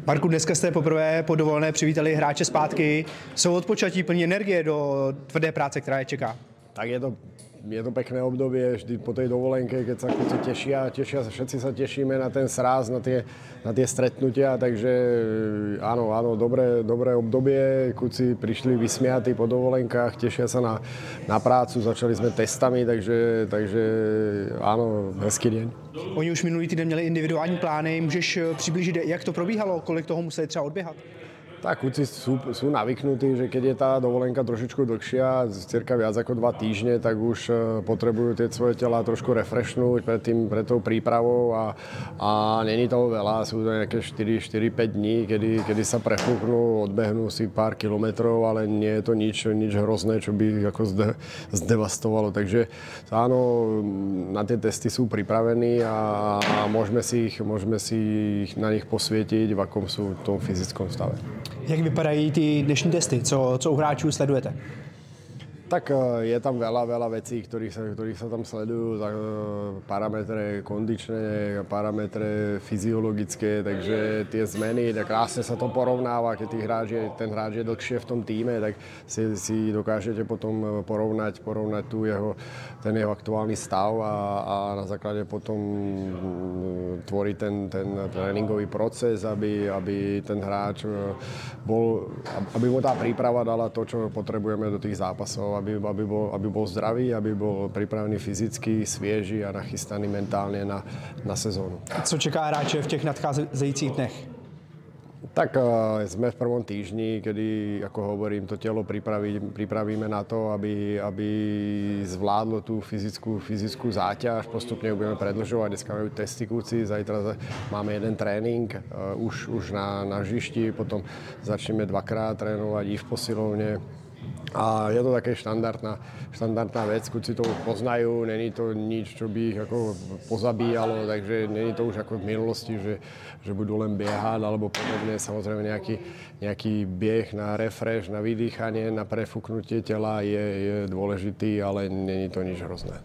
Marku, dneska jste poprvé po dovolené přivítali hráče zpátky. Jsou odpočatí, plní energie do tvrdé práce, která je čeká? Tak je to pekné obdobie, vždy po tej dovolenke, keď sa kluci tešia, všetci sa tešíme na ten sraz, na tie stretnutia, takže áno, dobré obdobie, kluci prišli vysmiatí po dovolenkách, tešia sa na prácu, začali sme testami, takže áno, hezký deň. Oni už minulý týden měli individuální plány, můžeš přiblížit, jak to probíhalo, kolik toho museli třeba odběhat? Tak kluci sú navyknutí, že keď je tá dovolenka trošičku dlhšia, cirka viac ako 2 týždne, tak už potrebujú tie svoje tela trošku refreshnúť pred tou prípravou a není toho veľa, sú to nejaké 4-5 dní, kedy sa prefúknú, odbehnú si pár kilometrov, ale nie je to nič hrozné, čo by ako zdevastovalo. Takže áno, na tie testy sú pripravení a môžeme si ich na nich posvietiť, v akom sú v tom fyzickom stave. Jak vypadají ty dnešní testy? Co u hráčů sledujete? Tak je tam veľa vecí, ktorých sa tam sledujú, parametre kondičné, parametre fyziologické, takže tie zmeny, tak krásne sa to porovnáva, keď ten hráč je dlhšie v tom tíme, tak si dokážete potom porovnať ten jeho aktuálny stav a na základe potom tvoriť ten tréningový proces, aby ten hráč aby mu tá príprava dala to, čo potrebujeme do tých zápasov, aby bol zdravý, aby bol pripravený fyzicky, svieži a nachystaný mentálne na sezónu. Co čeká hráče v těch nadcházejících dnech? Tak sme v prvom týždni, kedy, ako hovorím, to telo pripravíme na to, aby zvládlo tú fyzickú záťaž. Postupne ju budeme predĺžovať. Dneska majú testy kluci, zajtra máme jeden tréning už na hřišti, potom začneme 2-krát trénovať i v posilovne. A je to také štandardná vec, kluci to poznajú, není to nič, čo by ich ako pozabíjalo, takže není to už ako v minulosti, že budú len biehať alebo podobne. Samozrejme nejaký bieh na refresh, na vydýchanie, na prefúknutie tela je dôležitý, ale není to nič hrozné.